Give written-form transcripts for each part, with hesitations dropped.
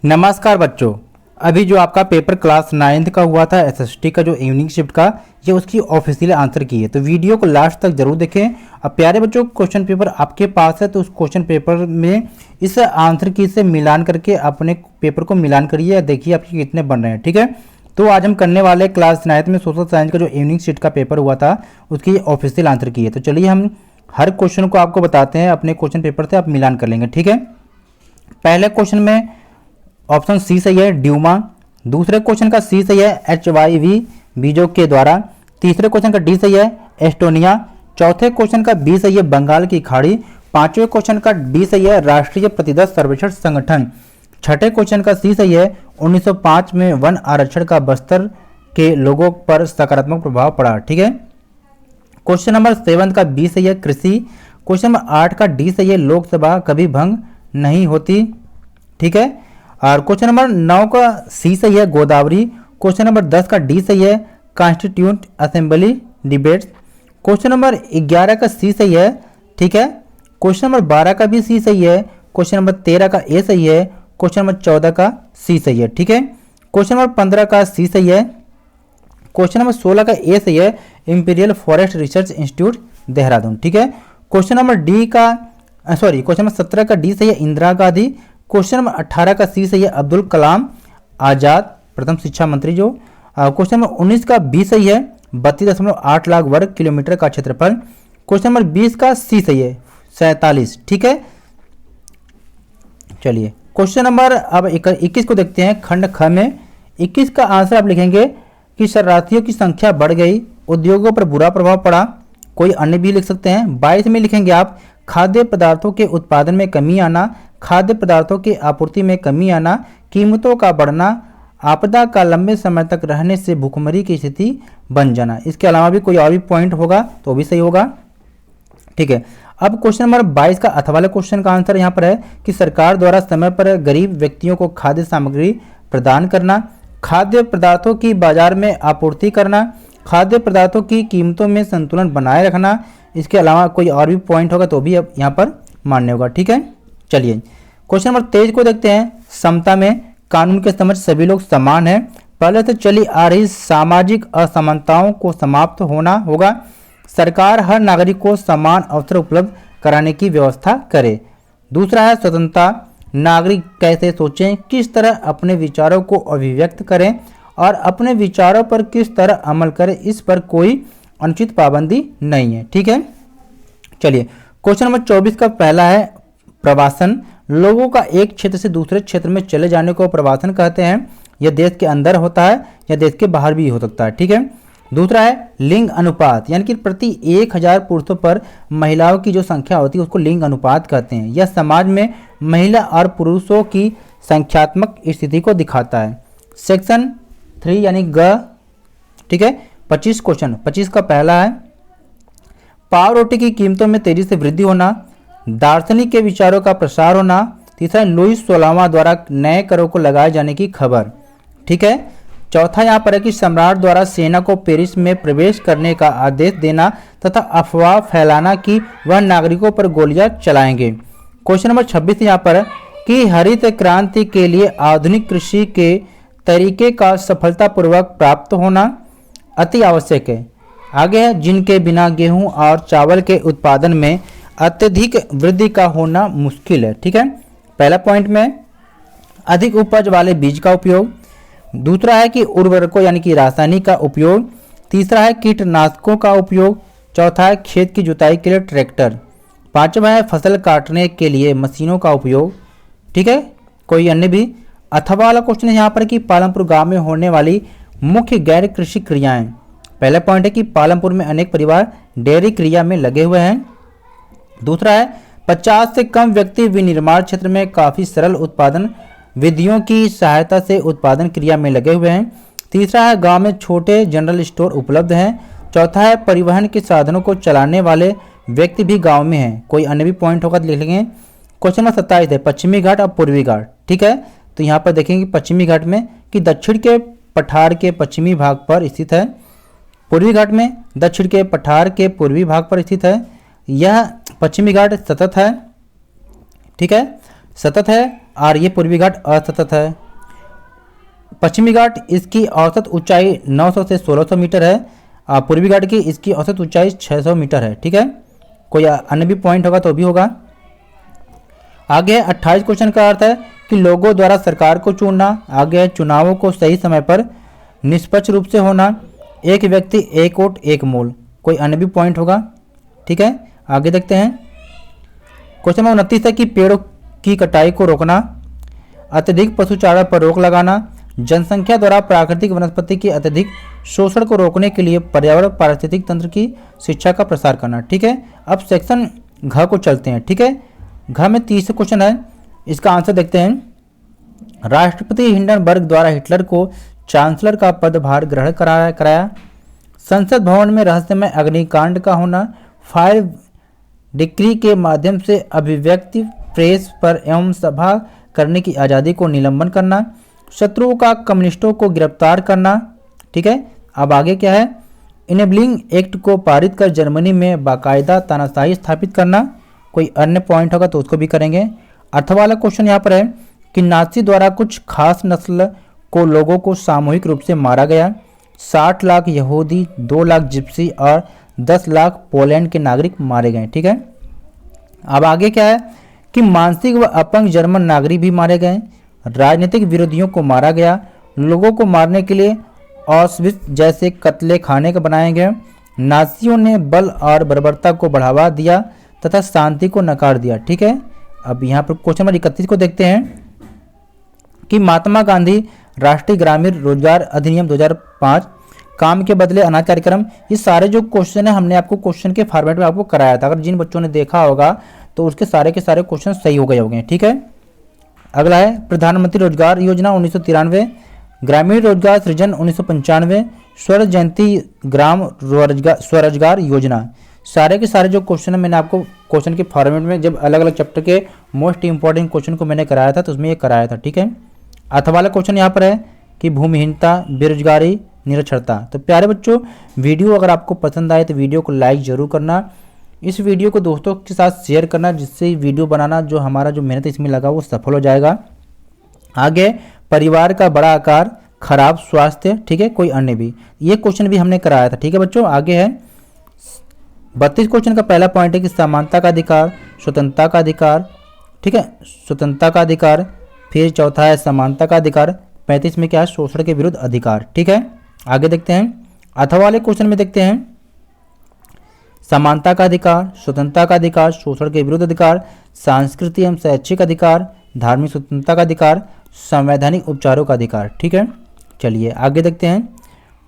नमस्कार बच्चों। अभी जो आपका पेपर क्लास 9th का हुआ था एसएसटी का जो इवनिंग शिफ्ट का, ये उसकी ऑफिशियल आंसर की है। तो वीडियो को लास्ट तक जरूर देखें। अब प्यारे बच्चों, क्वेश्चन पेपर आपके पास है तो उस क्वेश्चन पेपर में इस आंसर की से मिलान करके अपने पेपर को मिलान करिए, देखिए आपके कितने बन रहे हैं। ठीक है, तो आज हम करने वाले क्लास 9th में सोशल साइंस का जो इवनिंग शिफ्ट का पेपर हुआ था उसकी ऑफिशियल आंसर की है। तो चलिए हम हर क्वेश्चन को आपको बताते हैं, अपने क्वेश्चन पेपर से आप मिलान कर लेंगे। ठीक है, पहले क्वेश्चन में ऑप्शन सी सही है, ड्यूमा। दूसरे क्वेश्चन का सी सही है, HIV बीजों के द्वारा। तीसरे क्वेश्चन का डी सही है, एस्टोनिया। चौथे क्वेश्चन का बी सही है, बंगाल की खाड़ी। पांचवें क्वेश्चन का डी सही है, राष्ट्रीय प्रतिदत्त सर्वेक्षण संगठन। छठे क्वेश्चन का सी सही है, 1905 में वन आरक्षण का बस्तर के लोगों पर सकारात्मक प्रभाव पड़ा। ठीक है, क्वेश्चन नंबर 7 का बी सही है, कृषि। क्वेश्चन नंबर 8 का डी सही है, लोकसभा कभी भंग नहीं होती। ठीक है, और क्वेश्चन नंबर 9 का सी सही है, गोदावरी। क्वेश्चन नंबर 10 का डी सही है, constituent assembly debates. Question number 11 का सी सही है। ठीक है, क्वेश्चन नंबर 12 का भी सी सही है। क्वेश्चन नंबर 13 का ए सही है। क्वेश्चन नंबर 14 का सी सही है। ठीक है, क्वेश्चन नंबर 15 का सी सही है। क्वेश्चन नंबर 16 का ए सही है, imperial forest research institute Dehradun. ठीक है, क्वेश्चन नंबर क्वेश्चन नंबर 17 का डी सही है, इंदिरा गांधी। क्वेश्चन नंबर 18 का सी सही है, अब्दुल कलाम आजाद प्रथम शिक्षा मंत्री जो। क्वेश्चन नंबर 19 का बी सही है, 32.8 लाख वर्ग किलोमीटर का क्षेत्रफल। क्वेश्चन नंबर 20 का सी सही है, 47। ठीक है, चलिए क्वेश्चन नंबर अब 21 को देखते हैं। खंड ख में 21 का आंसर आप लिखेंगे कि शरणार्थियों की संख्या बढ़ गई, उद्योगों पर बुरा प्रभाव पड़ा। कोई अन्य भी लिख सकते हैं। 22 में लिखेंगे आप, खाद्य पदार्थों के उत्पादन में कमी आना, खाद्य पदार्थों की आपूर्ति में कमी आना, कीमतों का बढ़ना, आपदा का लंबे समय तक रहने से भूखमरी की स्थिति बन जाना। इसके अलावा भी कोई और भी पॉइंट होगा तो भी सही होगा। ठीक है, अब क्वेश्चन नंबर 22 का अथ वाले क्वेश्चन का आंसर यहाँ पर है कि सरकार द्वारा समय पर गरीब व्यक्तियों को खाद्य सामग्री प्रदान करना, खाद्य पदार्थों की बाजार में आपूर्ति करना, खाद्य पदार्थों की कीमतों में संतुलन बनाए रखना। इसके अलावा कोई और भी पॉइंट होगा तो भी अब यहाँ पर मान्य होगा। ठीक है, चलिए क्वेश्चन नंबर 23 को देखते हैं। समता में कानून के समझ सभी लोग समान हैं। पहले से चली आ रही सामाजिक असमानताओं को समाप्त होना होगा। सरकार हर नागरिक को समान अवसर उपलब्ध कराने की व्यवस्था करे। दूसरा है स्वतंत्रता, नागरिक कैसे सोचें, किस तरह अपने विचारों को अभिव्यक्त करें और अपने विचारों पर किस तरह अमल करें, इस पर कोई अनुचित पाबंदी नहीं है। ठीक है, चलिए क्वेश्चन नंबर 24 का पहला है प्रवासन। लोगों का एक क्षेत्र से दूसरे क्षेत्र में चले जाने को प्रवासन कहते हैं। यह देश के अंदर होता है या देश के बाहर भी हो सकता है। ठीक है, दूसरा है लिंग अनुपात, यानी कि प्रति 1000 पुरुषों पर महिलाओं की जो संख्या होती है उसको लिंग अनुपात कहते हैं। यह समाज में महिला और पुरुषों की संख्यात्मक स्थिति को दिखाता है। सेक्शन 3 यानी ग। ठीक है, 25 क्वेश्चन 25 का पहला है, पाव रोटी की कीमतों में तेजी से वृद्धि होना, दार्शनिक के विचारों का प्रसार होना। तीसरा है लुईस 16वां द्वारा नए करों को लगाए जाने की खबर। ठीक है, चौथा यहाँ पर है कि सम्राट द्वारा सेना को पेरिस में प्रवेश करने का आदेश देना तथा अफवाह फैलाना कि वह नागरिकों पर गोलियां चलाएंगे। क्वेश्चन नंबर 26 यहाँ पर कि हरित क्रांति के लिए आधुनिक कृषि के तरीके का सफलतापूर्वक प्राप्त होना अति आवश्यक है। आगे है जिनके बिना गेहूं और चावल के उत्पादन में अत्यधिक वृद्धि का होना मुश्किल है। ठीक है, पहला पॉइंट में अधिक उपज वाले बीज का उपयोग। दूसरा है कि उर्वरकों यानी कि रासायनिक का उपयोग। तीसरा है कीटनाशकों का उपयोग। चौथा है खेत की जुताई के लिए ट्रैक्टर। पांचवा है फसल काटने के लिए मशीनों का उपयोग। ठीक है, कोई अन्य भी। अथवा वाला क्वेश्चन है यहाँ पर कि पालमपुर गांव में होने वाली मुख्य गैर कृषि क्रियाएं। पहला पॉइंट है कि पालमपुर में अनेक परिवार डेयरी क्रिया में लगे हुए हैं। दूसरा है 50 से कम व्यक्ति विनिर्माण क्षेत्र में काफ़ी सरल उत्पादन विधियों की सहायता से उत्पादन क्रिया में लगे हुए हैं। तीसरा है गांव में छोटे जनरल स्टोर उपलब्ध हैं। चौथा है परिवहन के साधनों को चलाने वाले व्यक्ति भी गांव में हैं। कोई अन्य भी पॉइंट होगा तो लिख लेंगे। क्वेश्चन नंबर 27 है पश्चिमी घाट और पूर्वी घाट। ठीक है, तो यहाँ पर देखेंगे पश्चिमी घाट में कि दक्षिण के पठार के पश्चिमी भाग पर स्थित है, पूर्वी घाट में दक्षिण के पठार के पूर्वी भाग पर स्थित है। यह पश्चिमी घाट सतत है। ठीक है, सतत है और ये पूर्वी घाट असतत है। पश्चिमी घाट इसकी औसत ऊंचाई 900 से 1600 मीटर है और पूर्वी घाट की इसकी औसत ऊंचाई 600 मीटर है। ठीक है, कोई अन्य भी पॉइंट होगा तो भी होगा। आगे 28 क्वेश्चन का अर्थ है कि लोगों द्वारा सरकार को चुनना। आगे है चुनावों को सही समय पर निष्पक्ष रूप से होना। एक व्यक्ति एक वोट एक मोल, कोई अन्य भी पॉइंट होगा। ठीक है, आगे देखते हैं। क्वेश्चन नंबर 29 है कि पेड़ों की कटाई को रोकना, अत्यधिक पशुचारण पर रोक लगाना, जनसंख्या द्वारा प्राकृतिक वनस्पति के अत्यधिक शोषण को रोकने के लिए पर्यावरण पारिस्थितिक तंत्र की शिक्षा का प्रसार करना। ठीक है, अब सेक्शन घ को चलते हैं। ठीक है, घ में 30 क्वेश्चन है, इसका आंसर देखते हैं। राष्ट्रपति हिंडनबर्ग द्वारा हिटलर को चांसलर का पदभार ग्रहण कराया। संसद भवन में रहस्यमय अग्निकांड का होना। फायर डिक्री के माध्यम से अभिव्यक्ति, प्रेस पर एवं सभा करने की आज़ादी को निलंबन करना। शत्रुओं का कम्युनिस्टों को गिरफ्तार करना। ठीक है, अब आगे क्या है। इनेबलिंग एक्ट को पारित कर जर्मनी में बाकायदा तानाशाही स्थापित करना। कोई अन्य पॉइंट होगा तो उसको भी करेंगे। अर्थ वाला क्वेश्चन यहाँ पर है कि नाज़ी द्वारा कुछ खास नस्ल को लोगों को सामूहिक रूप से मारा गया। 60 लाख यहूदी, 2 लाख जिप्सी और 10 लाख पोलैंड के नागरिक मारे गए। ठीक है, अब आगे क्या है कि मानसिक व अपंग जर्मन नागरिक भी मारे गए। राजनीतिक विरोधियों को मारा गया। लोगों को मारने के लिए ऑस्विट्ज़ जैसे कत्ले खाने का बनाए गए। नाज़ियों ने बल और बर्बरता को बढ़ावा दिया तथा शांति को नकार दिया। ठीक है, अब यहाँ पर क्वेश्चन नंबर 31 को देखते हैं कि महात्मा गांधी राष्ट्रीय ग्रामीण रोजगार अधिनियम 2005, काम के बदले अनाज कार्यक्रम, ये सारे जो क्वेश्चन है हमने आपको क्वेश्चन के फॉर्मेट में आपको कराया था। अगर जिन बच्चों ने देखा होगा तो उसके सारे के सारे क्वेश्चन सही हो गए होंगे। ठीक है, अगला है प्रधानमंत्री रोजगार योजना 1993, ग्रामीण रोजगार सृजन 1995, स्वर्ण जयंती ग्राम स्वरोजगार योजना। सारे के सारे जो क्वेश्चन है मैंने आपको क्वेश्चन के फॉर्मेट में जब अलग अलग चैप्टर के मोस्ट इंपॉर्टेंट क्वेश्चन को मैंने कराया था तो उसमें ये कराया था। ठीक है, अथ वाला क्वेश्चन यहाँ पर है कि भूमिहीनता, बेरोजगारी, निरक्षरता। तो प्यारे बच्चों, वीडियो अगर आपको पसंद आए तो वीडियो को लाइक जरूर करना। इस वीडियो को दोस्तों के साथ शेयर करना, जिससे वीडियो बनाना जो हमारा जो मेहनत इसमें लगा वो सफल हो जाएगा। आगे परिवार का बड़ा आकार, खराब स्वास्थ्य। ठीक है, कोई अन्य भी, ये क्वेश्चन भी हमने कराया था। ठीक है बच्चों, आगे है 32 क्वेश्चन का पहला पॉइंट है कि समानता का अधिकार, स्वतंत्रता का अधिकार। ठीक है, स्वतंत्रता का अधिकार। फिर चौथा है समानता का अधिकार। 35 में क्या है, शोषण के विरुद्ध अधिकार। ठीक है, आगे देखते हैं। अथवा वाले क्वेश्चन में देखते हैं समानता का अधिकार, स्वतंत्रता का अधिकार, शोषण के विरुद्ध अधिकार, सांस्कृतिक एवं शैक्षिक अधिकार, धार्मिक स्वतंत्रता का अधिकार, संवैधानिक उपचारों का अधिकार। ठीक है, चलिए आगे देखते हैं।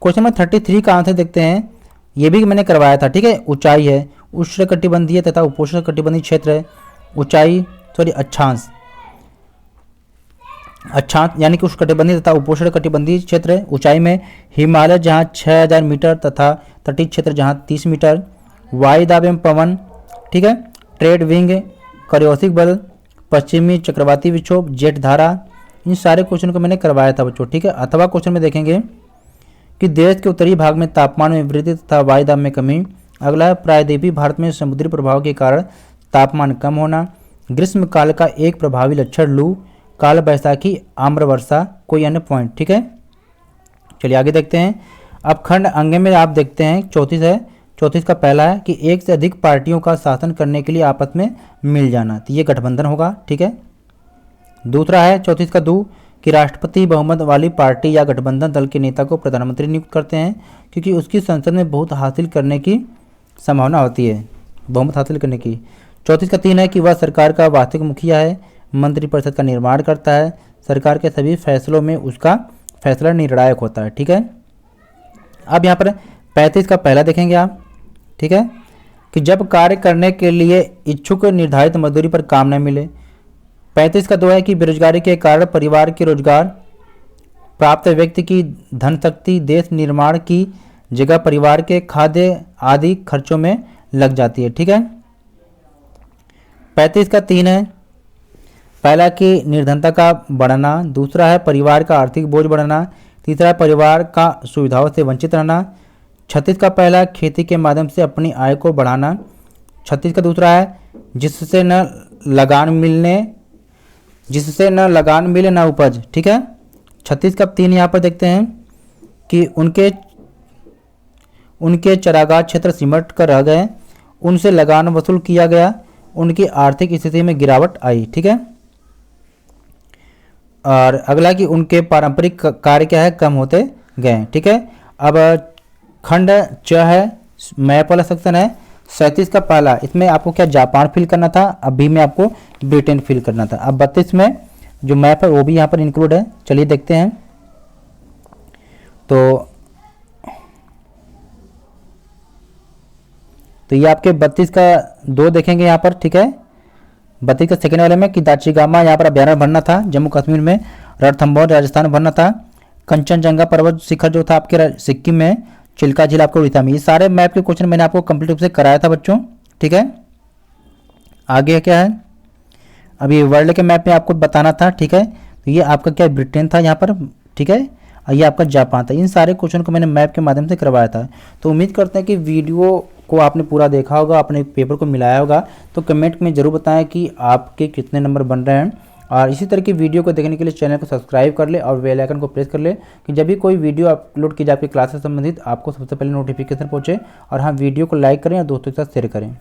क्वेश्चन नंबर 33 का आंसर देखते हैं। ये भी मैंने करवाया था। ठीक है, ऊंचाई है, उष्णकटिबंधीय तथा उपोष्णकटिबंधीय क्षेत्र है। ऊंचाई अक्षांश यानी कि उष्णकटिबंधीय तथा उपोष्णकटिबंधीय क्षेत्र है। ऊंचाई में हिमालय जहाँ 6000 मीटर तथा तटीय क्षेत्र जहाँ 30 मीटर। वायुदाब एवं पवन। ठीक है, ट्रेड विंग, करियोसिक बल, पश्चिमी चक्रवाती विक्षोभ, जेट धारा, इन सारे क्वेश्चन को मैंने करवाया था बच्चों। ठीक है, अथवा क्वेश्चन में देखेंगे कि देश के उत्तरी भाग में तापमान में वृद्धि तथा वायुदाब में कमी। अगला है प्रायद्वीपीय भारत में समुद्री प्रभाव के कारण तापमान कम होना। ग्रीष्म काल का एक प्रभावी लक्षण लू, काल बैसाखी, आम्र वर्षा। कोई अन्य पॉइंट। ठीक है, चलिए आगे देखते हैं। अब खंड अंग में आप देखते हैं 34 है। 34 का पहला है कि एक से अधिक पार्टियों का शासन करने के लिए आपस में मिल जाना, तो ये गठबंधन होगा। ठीक है, दूसरा है 34 का 2 कि राष्ट्रपति बहुमत वाली पार्टी या गठबंधन दल के नेता को प्रधानमंत्री नियुक्त करते हैं, क्योंकि उसकी संसद में बहुत हासिल करने की संभावना होती है, बहुमत हासिल करने की। 34 का 3 है कि वह सरकार का वास्तविक मुखिया है, मंत्रिपरिषद का निर्माण करता है, सरकार के सभी फैसलों में उसका फैसला निर्णायक होता है। ठीक है, अब यहाँ पर 35 का पहला देखेंगे आप। ठीक है, कि जब कार्य करने के लिए इच्छुक निर्धारित मजदूरी पर काम न मिले। 35 का 2 है कि बेरोजगारी के कारण परिवार के रोजगार प्राप्त व्यक्ति की धन शक्ति देश निर्माण की जगह परिवार के खाद्य आदि खर्चों में लग जाती है। ठीक है, 35 का 3 है पहला कि निर्धनता का बढ़ना, दूसरा है परिवार का आर्थिक बोझ बढ़ना, तीसरा है परिवार का सुविधाओं से वंचित रहना। 36 का पहला खेती के माध्यम से अपनी आय को बढ़ाना। 36 का दूसरा है जिससे न लगान मिलने जिससे न लगान मिले न उपज। ठीक है, 36 का 3 यहाँ पर देखते हैं कि उनके चारागाह क्षेत्र सिमट कर रह गए, उनसे लगान वसूल किया गया, उनकी आर्थिक स्थिति में गिरावट आई। ठीक है, और अगला कि उनके पारंपरिक कार्य क्या है, कम होते गए। ठीक है, अब खंड च है, मैप वाला सेक्शन है, 37 का पहला, इसमें आपको क्या जापान फिल करना था, अभी में आपको ब्रिटेन फिल करना था। अब 32 में जो मैप है वो भी यहाँ पर इंक्लूड है, चलिए देखते हैं। तो ये आपके 32 का 2 देखेंगे यहाँ पर। ठीक है, 32 का सेकेंड वाले में कि दाचिगामा यहाँ पर अभ्यारण्य बनना था जम्मू कश्मीर में, रणथंभौर राजस्थान बनना था, कंचनजंगा पर्वत शिखर जो था आपके सिक्किम में, चिल्का झील आपको उड़ीसा में। ये सारे मैप के क्वेश्चन मैंने आपको कंप्लीट रूप से कराया था बच्चों। ठीक है, आगे क्या है, अभी वर्ल्ड के मैप में आपको बताना था। ठीक है, तो ये आपका क्या ब्रिटेन था यहाँ पर। ठीक है, और ये आपका जापान था। इन सारे क्वेश्चन को मैंने मैप के माध्यम से करवाया था। तो उम्मीद करते हैं कि वीडियो को आपने पूरा देखा होगा, अपने पेपर को मिलाया होगा। तो कमेंट में ज़रूर बताएं कि आपके कितने नंबर बन रहे हैं, और इसी तरह की वीडियो को देखने के लिए चैनल को सब्सक्राइब कर ले और बेल आइकन को प्रेस कर ले कि जब भी कोई वीडियो अपलोड की जाए आपकी क्लास से संबंधित आपको सबसे पहले नोटिफिकेशन पहुंचे। और हाँ, वीडियो को लाइक करें और दोस्तों के साथ शेयर करें।